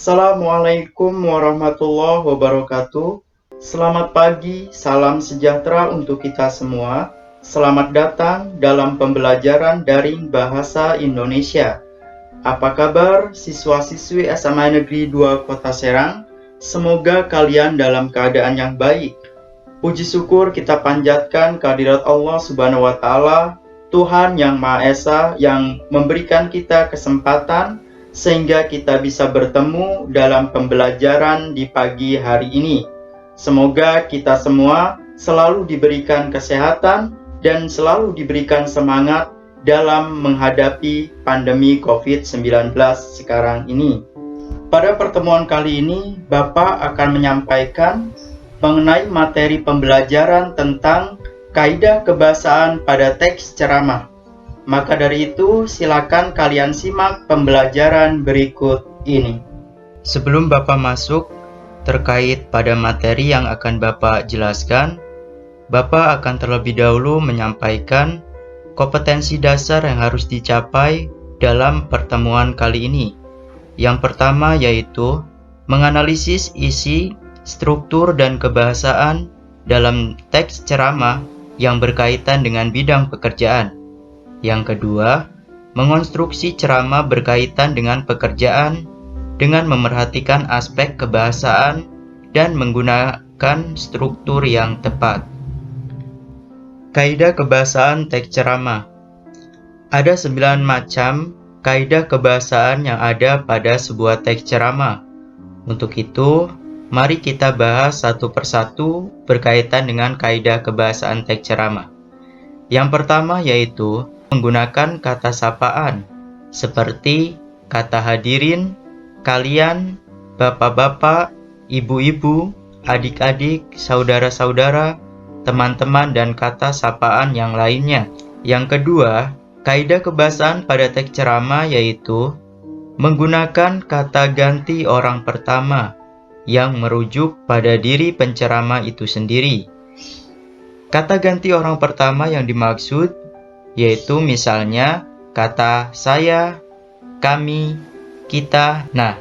Assalamualaikum warahmatullahi wabarakatuh. Selamat pagi, salam sejahtera untuk kita semua. Selamat datang dalam pembelajaran daring Bahasa Indonesia. Apa kabar siswa-siswi SMA Negeri 2 Kota Serang? Semoga kalian dalam keadaan yang baik. Puji syukur kita panjatkan kehadirat Allah Subhanahu wa Ta'ala, Tuhan yang Maha Esa, yang memberikan kita kesempatan sehingga kita bisa bertemu dalam pembelajaran di pagi hari ini. Semoga kita semua selalu diberikan kesehatan dan selalu diberikan semangat dalam menghadapi pandemi COVID-19 sekarang ini. Pada pertemuan kali ini, Bapak akan menyampaikan mengenai materi pembelajaran tentang kaidah kebahasaan pada teks ceramah. Maka dari itu, silakan kalian simak pembelajaran berikut ini. Sebelum Bapak masuk terkait pada materi yang akan Bapak jelaskan, Bapak akan terlebih dahulu menyampaikan kompetensi dasar yang harus dicapai dalam pertemuan kali ini. Yang pertama yaitu menganalisis isi, struktur, dan kebahasaan dalam teks ceramah yang berkaitan dengan bidang pekerjaan. Yang kedua, mengonstruksi ceramah berkaitan dengan pekerjaan dengan memerhatikan aspek kebahasaan dan menggunakan struktur yang tepat. Kaidah kebahasaan teks ceramah. Ada 9 macam kaidah kebahasaan yang ada pada sebuah teks ceramah. Untuk itu, mari kita bahas satu persatu berkaitan dengan kaidah kebahasaan teks ceramah. Yang pertama yaitu menggunakan kata sapaan, seperti kata hadirin, kalian, bapak-bapak, ibu-ibu, adik-adik, saudara-saudara, teman-teman, dan kata sapaan yang lainnya. Yang kedua, kaidah kebahasaan pada teks ceramah yaitu menggunakan kata ganti orang pertama yang merujuk pada diri penceramah itu sendiri. Kata ganti orang pertama yang dimaksud yaitu misalnya kata saya, kami, kita. Nah,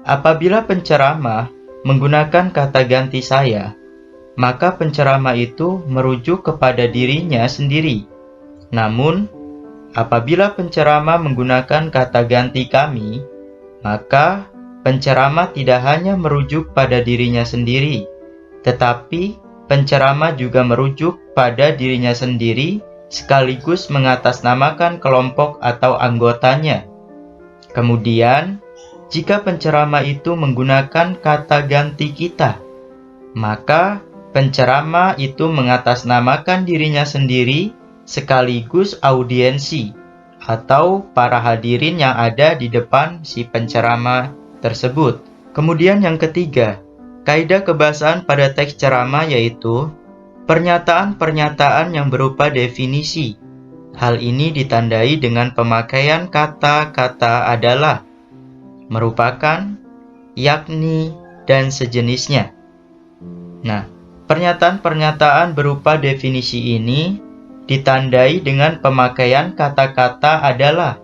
apabila penceramah menggunakan kata ganti saya, maka penceramah itu merujuk kepada dirinya sendiri. Namun, apabila penceramah menggunakan kata ganti kami, maka penceramah tidak hanya merujuk pada dirinya sendiri, tetapi penceramah juga merujuk pada dirinya sendiri sekaligus mengatasnamakan kelompok atau anggotanya. Kemudian, jika penceramah itu menggunakan kata ganti kita, maka penceramah itu mengatasnamakan dirinya sendiri sekaligus audiensi atau para hadirin yang ada di depan si penceramah tersebut. Kemudian yang ketiga, kaidah kebahasaan pada teks ceramah yaitu pernyataan-pernyataan yang berupa definisi. Hal ini ditandai dengan pemakaian kata-kata adalah, merupakan, yakni, dan sejenisnya. Nah, pernyataan-pernyataan berupa definisi ini ditandai dengan pemakaian kata-kata adalah,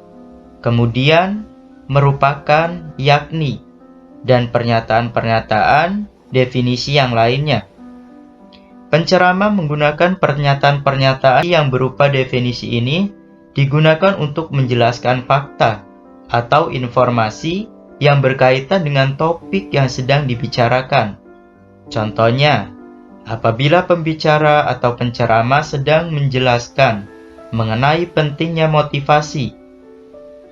kemudian merupakan, yakni, dan pernyataan-pernyataan definisi yang lainnya. Penceramah menggunakan pernyataan-pernyataan yang berupa definisi ini digunakan untuk menjelaskan fakta atau informasi yang berkaitan dengan topik yang sedang dibicarakan. Contohnya, apabila pembicara atau penceramah sedang menjelaskan mengenai pentingnya motivasi,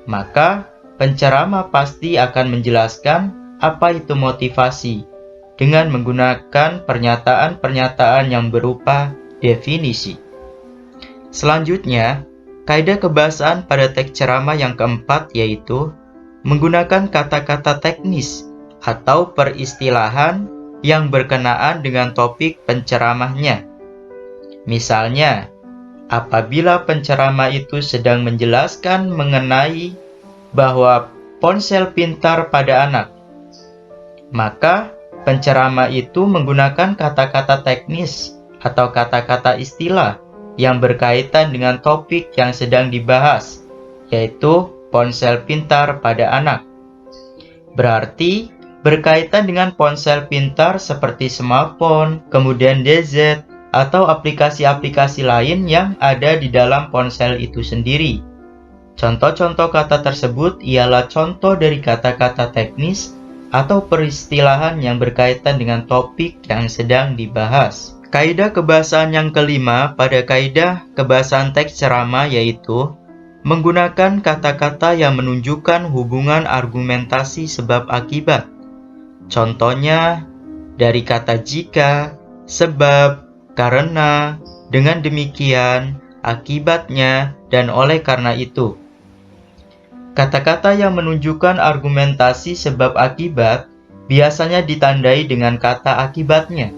maka penceramah pasti akan menjelaskan apa itu motivasi dengan menggunakan pernyataan-pernyataan yang berupa definisi. Selanjutnya, kaidah kebahasaan pada teks ceramah yang keempat yaitu menggunakan kata-kata teknis atau peristilahan yang berkenaan dengan topik penceramahnya. Misalnya, apabila penceramah itu sedang menjelaskan mengenai bahwa ponsel pintar pada anak, maka penceramah itu menggunakan kata-kata teknis atau kata-kata istilah yang berkaitan dengan topik yang sedang dibahas, yaitu ponsel pintar pada anak. Berarti berkaitan dengan ponsel pintar seperti smartphone, kemudian DZ, atau aplikasi-aplikasi lain yang ada di dalam ponsel itu sendiri. Contoh-contoh kata tersebut ialah contoh dari kata-kata teknis atau peristilahan yang berkaitan dengan topik yang sedang dibahas. Kaidah kebahasaan yang kelima pada kaidah kebahasaan teks ceramah yaitu menggunakan kata-kata yang menunjukkan hubungan argumentasi sebab akibat. Contohnya dari kata jika, sebab, karena, dengan demikian, akibatnya, dan oleh karena itu. Kata-kata yang menunjukkan argumentasi sebab akibat biasanya ditandai dengan kata akibatnya.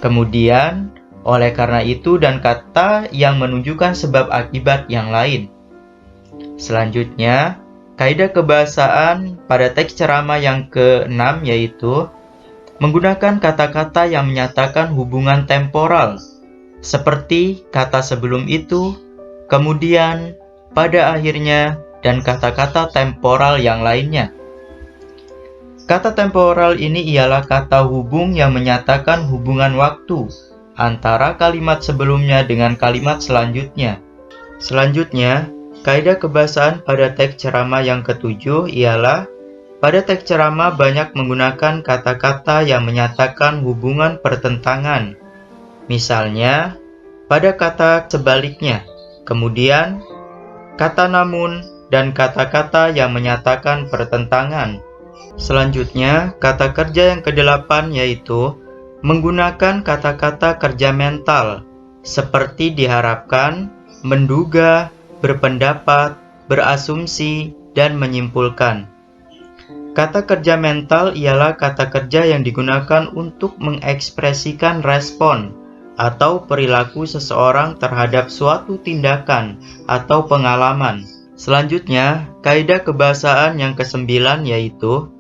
Kemudian, oleh karena itu dan kata yang menunjukkan sebab akibat yang lain. Selanjutnya, kaidah kebahasaan pada teks ceramah yang ke-6 yaitu menggunakan kata-kata yang menyatakan hubungan temporal, seperti kata sebelum itu, kemudian, pada akhirnya, dan kata-kata temporal yang lainnya. Kata temporal ini ialah kata hubung yang menyatakan hubungan waktu antara kalimat sebelumnya dengan kalimat selanjutnya. Selanjutnya, kaidah kebahasaan pada teks ceramah yang ke-7 ialah pada teks ceramah banyak menggunakan kata-kata yang menyatakan hubungan pertentangan. Misalnya, pada kata sebaliknya, kemudian, kata namun, dan kata-kata yang menyatakan pertentangan. Selanjutnya, kata kerja yang ke-8 yaitu menggunakan kata-kata kerja mental seperti diharapkan, menduga, berpendapat, berasumsi, dan menyimpulkan. Kata kerja mental ialah kata kerja yang digunakan untuk mengekspresikan respon atau perilaku seseorang terhadap suatu tindakan atau pengalaman. Selanjutnya, kaidah kebahasaan yang ke-9 yaitu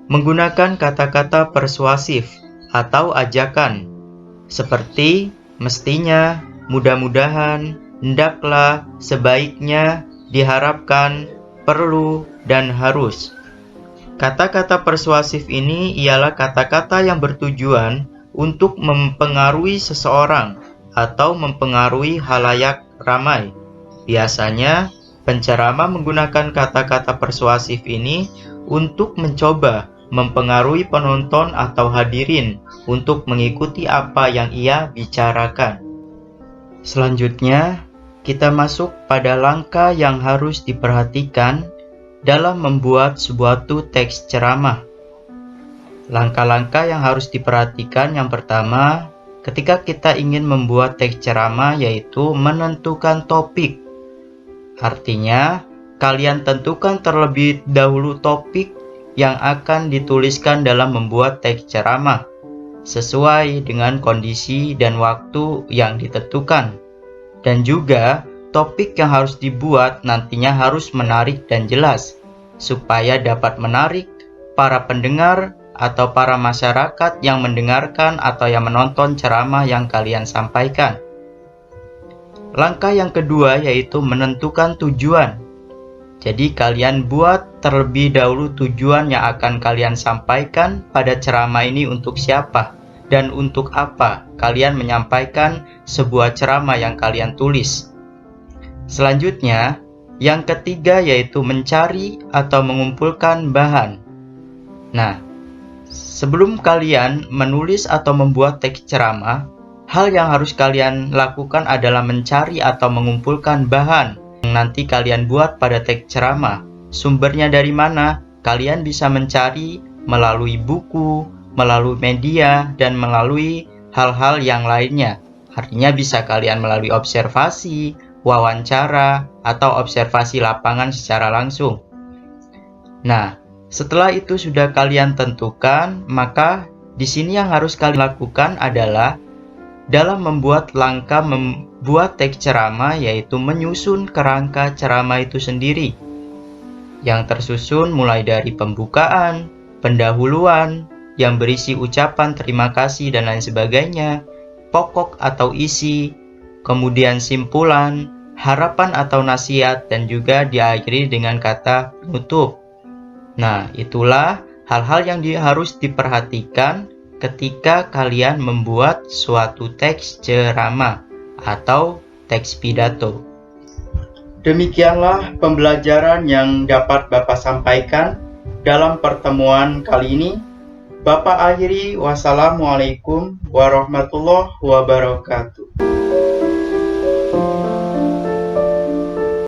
menggunakan kata-kata persuasif atau ajakan, seperti mestinya, mudah-mudahan, hendaklah, sebaiknya, diharapkan, perlu, dan harus. Kata-kata persuasif ini ialah kata-kata yang bertujuan untuk mempengaruhi seseorang atau mempengaruhi halayak ramai. Biasanya, penceramah menggunakan kata-kata persuasif ini untuk mencoba mempengaruhi penonton atau hadirin untuk mengikuti apa yang ia bicarakan. Selanjutnya, kita masuk pada langkah yang harus diperhatikan dalam membuat sebuah teks ceramah. Langkah-langkah yang harus diperhatikan yang pertama, ketika kita ingin membuat teks ceramah yaitu menentukan topik. Artinya, kalian tentukan terlebih dahulu topik yang akan dituliskan dalam membuat teks ceramah, sesuai dengan kondisi dan waktu yang ditentukan. Dan juga, topik yang harus dibuat nantinya harus menarik dan jelas, supaya dapat menarik para pendengar atau para masyarakat yang mendengarkan atau yang menonton ceramah yang kalian sampaikan. Langkah yang kedua yaitu menentukan tujuan. Jadi kalian buat terlebih dahulu tujuan yang akan kalian sampaikan pada ceramah ini untuk siapa dan untuk apa kalian menyampaikan sebuah ceramah yang kalian tulis. Selanjutnya, yang ketiga yaitu mencari atau mengumpulkan bahan. Nah, sebelum kalian menulis atau membuat teks ceramah, hal yang harus kalian lakukan adalah mencari atau mengumpulkan bahan yang nanti kalian buat pada teks ceramah. Sumbernya dari mana? Kalian bisa mencari melalui buku, melalui media, dan melalui hal-hal yang lainnya. Artinya bisa kalian melalui observasi, wawancara, atau observasi lapangan secara langsung. Nah, setelah itu sudah kalian tentukan, maka di sini yang harus kalian lakukan adalah dalam membuat langkah membuat teks ceramah yaitu menyusun kerangka ceramah itu sendiri yang tersusun mulai dari pembukaan, pendahuluan yang berisi ucapan terima kasih dan lain sebagainya, pokok atau isi, kemudian simpulan, harapan atau nasihat, dan juga diakhiri dengan kata penutup. Nah, itulah hal-hal yang harus diperhatikan ketika kalian membuat suatu teks ceramah atau teks pidato. Demikianlah pembelajaran yang dapat Bapak sampaikan dalam pertemuan kali ini. Bapak akhiri, wassalamualaikum warahmatullahi wabarakatuh.